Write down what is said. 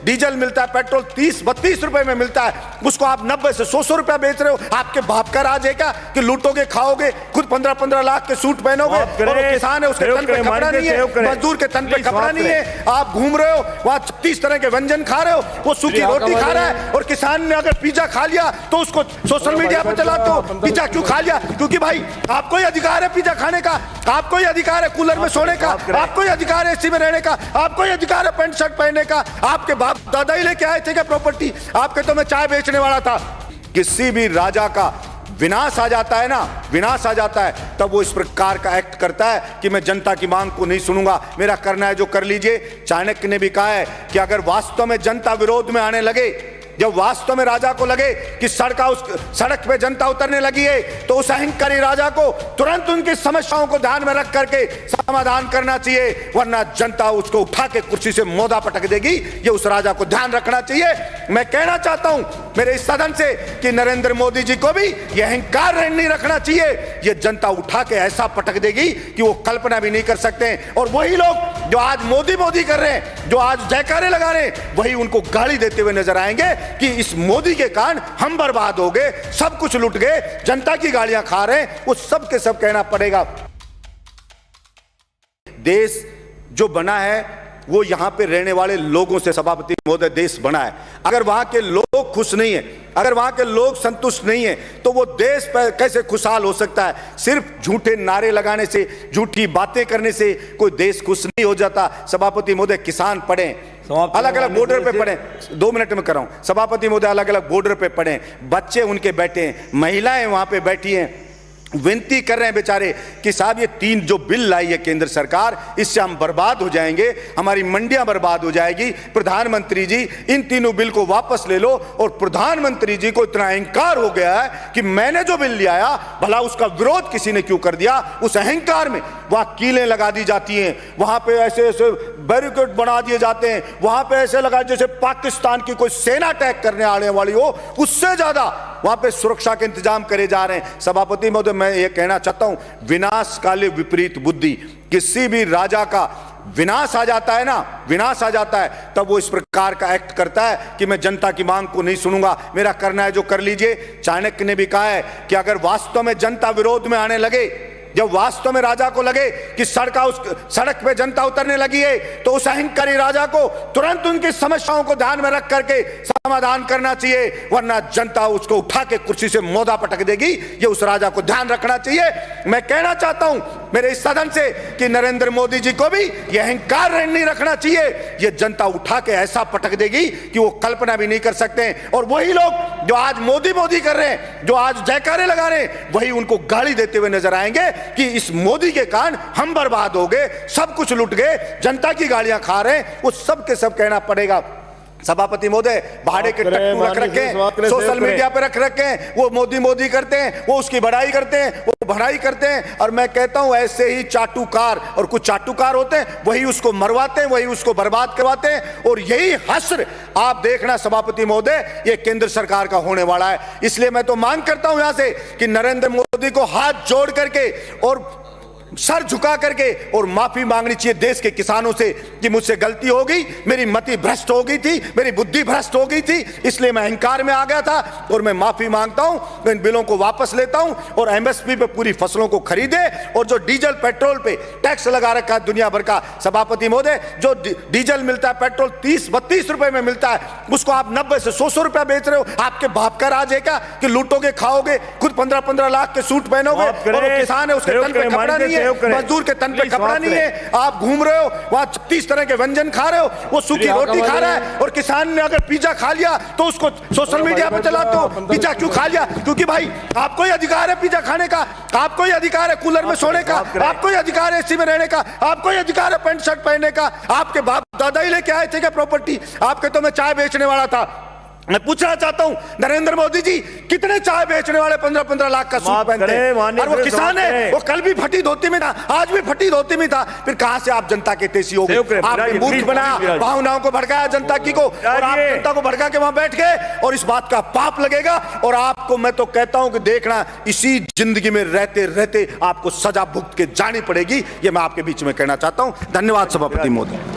Diesel मिलता है, petrol 30-32 रुपए में मिलता है, उसको आप 90 से 100 रुपया बेच रहे हो। आपके बाप का राज है क्या कि लूटोगे, खाओगे, खुद 15-15 लाख के सूट पहनोगे, और वो किसान है उसके तन पे कपड़ा नहीं है, मजदूर के तन पे कपड़ा नहीं है, आप घूम रहे हो वहां 36 तरह के व्यंजन खा रहे हो, वो सूखी रोटी खा रहा है। और किसान ने अगर पिज्जा खा लिया तो उसको सोशल मीडिया पे चलाते हो, पिज्जा क्यों खा लिया? क्योंकि भाई आपको ही अधिकार है पिज्जा खाने का, आपको ही अधिकार है कूलर में सोने का, आपको ही अधिकार है एसी में रहने का, आपको ही अधिकार है पैंट शर्ट पहनने का। आपके बाप दादा ही लेके आए थे क्या प्रॉपर्टी? आपके तो मैं चाय बेचने वाला था। किसी भी राजा का विनाश आ जाता है ना, विनाश आ जाता है, तब वो इस प्रकार का एक्ट करता है कि मैं जनता की मांग को नहीं सुनूंगा, मेरा करना है जो कर लीजिए। चाणक्य ने भी कहा है कि अगर वास्तव में जनता विरोध में आने लगे, जब वास्तव में राजा को लगे कि सड़क पे जनता उतरने लगी है, तो उस अहंकारी राजा को तुरंत उनकी समस्याओं को ध्यान में रख करके समाधान करना चाहिए, वरना जनता उसको उठा के कुर्सी से मोदा पटक देगी। ये उस राजा को ध्यान रखना चाहिए। मैं कहना चाहता हूं मेरे इस सदन से कि नरेंद्र मोदी जी को भी यह अहंकार नहीं रखना चाहिए। ये जनता उठा के ऐसा पटक देगी कि वो कल्पना भी नहीं कर सकते। और वही लोग जो आज मोदी मोदी कर रहे हैं, जो आज जयकारे लगा रहे हैं, वही उनको गाली देते हुए नजर आएंगे कि इस मोदी के कारण हम बर्बाद हो गए, सब कुछ लुट गए, जनता की गालियां खा रहे हैं। वो सब के सब कहना पड़ेगा। देश जो बना है वो यहां पे रहने वाले लोगों से, सभापति महोदय, देश बना है। अगर वहां के लोग खुश नहीं है, अगर वहां के लोग संतुष्ट नहीं है, तो वो देश कैसे खुशहाल हो सकता है? सिर्फ झूठे नारे लगाने से, झूठी बातें करने से कोई देश खुश नहीं हो जाता। सभापति महोदय, किसान पढ़े, अलग अलग बॉर्डर पे पड़े, 2 मिनट में कर रहा हूं सभापति महोदय, अलग अलग बॉर्डर पे पड़े, बच्चे उनके बैठे हैं, महिलाएं वहां पे बैठी हैं, विनती कर रहे हैं बेचारे कि साहब ये 3 जो बिल लाई है केंद्र सरकार, इससे हम बर्बाद हो जाएंगे, हमारी मंडियां बर्बाद हो जाएगी। प्रधानमंत्री जी इन तीनों बिल को वापस ले लो। और प्रधानमंत्री जी को इतना अहंकार हो गया है कि मैंने जो बिल ले आया, भला उसका विरोध किसी ने क्यों कर दिया? उस अहंकार में वहां कीलें लगा दी जाती हैं, वहां पे ऐसे ऐसे बैरिकेड बना दिए जाते हैं, वहां पे ऐसे लगा जैसे पाकिस्तान की कोई सेना अटैक करने आने वाली हो, उससे ज्यादा वहां पे सुरक्षा के इंतजाम करे जा रहे हैं। सभापति महोदय, मैं ये कहना चाहता हूं, विनाश काले विपरीत बुद्धि। किसी भी राजा का विनाश आ जाता है ना, विनाश आ जाता है, तब वो इस प्रकार का एक्ट करता है कि मैं जनता की मांग को नहीं सुनूंगा, मेरा करना है जो कर लीजिए। चाणक्य ने भी कहा है कि अगर वास्तव में जनता विरोध में आने लगे, जब वास्तव में राजा को लगे कि सड़क पे जनता उतरने लगी है, तो उस अहंकारी राजा को तुरंत उनकी समस्याओं को ध्यान में रख करके समाधान करना चाहिए, वरना जनता उसको उठा के कुर्सी से मोदा पटक देगी। ये उस राजा को ध्यान रखना चाहिए। मैं कहना चाहता हूं मेरे इस सदन से कि नरेंद्र मोदी जी को भी यह अहंकार नहीं रखना चाहिए। ये जनता उठा के ऐसा पटक देगी कि वो कल्पना भी नहीं कर सकते। और वही लोग जो आज मोदी मोदी कर रहे हैं, जो आज जयकारे लगा रहे हैं, वही उनको गाली देते हुए नजर आएंगे कि इस मोदी के कारण हम बर्बाद हो गए, सब कुछ लुट गए, जनता की गालियां खा रहे हैं। वो सब के सब कहना पड़ेगा। सभापति महोदय, भाड़े के टट्टू रख रखे हैं, सोशल मीडिया पे रख रखे हैं, वो मोदी मोदी करते हैं, वो उसकी बड़ाई करते हैं, वो बढ़ाई करते हैं। और मैं कहता हूं ऐसे ही चाटुकार, और कुछ चाटुकार होते हैं, वही उसको मरवाते हैं, वही उसको बर्बाद करवाते हैं। और यही हश्र आप देखना सभापति महोदय, ये केंद्र सरकार का होने वाला है। इसलिए मैं तो मांग करता हूं यहां से कि नरेंद्र मोदी को हाथ जोड़ करके और सर झुका करके और माफी मांगनी चाहिए देश के किसानों से कि मुझसे गलती हो गई, मेरी मति भ्रष्ट हो गई थी, मेरी बुद्धि भ्रष्ट हो गई थी, इसलिए मैं अहंकार में आ गया था और मैं माफी मांगता हूं। मैं इन बिलों को वापस लेता हूं और एमएसपी पे पूरी फसलों को खरीदे। और जो डीजल पेट्रोल पे टैक्स लगा रखा है दुनिया भर का, सभापति महोदय, जो डीजल मिलता है, पेट्रोल 30-32 रुपए में मिलता है, उसको आप 90 से 100 रुपया बेच रहे हो। आपके बाप का राज है क्या कि लूटोगे, खाओगे, खुद 15-15 लाख के सूट पहनोगे, और वो किसान है उसके तन पे कपड़ा नहीं है, मजदूर के तन पे कपड़ा नहीं है, आप घूम रहे हो वहां 36 तरह के व्यंजन खा रहे हो, वो सूखी रोटी खा रहा है। और किसान ने अगर पिज्जा खा लिया तो उसको सोशल मीडिया पे चलाते हो, पिज्जा क्यों खा लिया? क्योंकि भाई आपको ही अधिकार है पिज्जा खाने का, आपको ही अधिकार है कूलर में सोने का, आपको ही अधिकार है एसी में रहने का, आपको ही अधिकार है पैंट शर्ट पहनने का। आपके बाप दादा ही लेके आए थे क्या प्रॉपर्टी? आपके तो मैं चाय बेचने वाला था। मैं पूछना चाहता हूं नरेंद्र मोदी जी, कितने चाय बेचने वाले 15-15 लाख का सूट पहनते हैं? और वो किसान है, वो कल भी फटी धोती में था, आज भी फटी धोती में था। फिर कहां से आप जनता के तेजी हो गए? आपने मूर्ख बनाया, भावनाओं को भड़काया जनता की को, और आप जनता को भड़का के वहां बैठ गए। और इस बात का पाप लगेगा। और आपको मैं तो कहता हूं कि देखना, इसी जिंदगी में रहते रहते आपको सजा भुगत के जानी पड़ेगी। ये मैं आपके बीच में कहना चाहता हूं। धन्यवाद सभापति महोदय।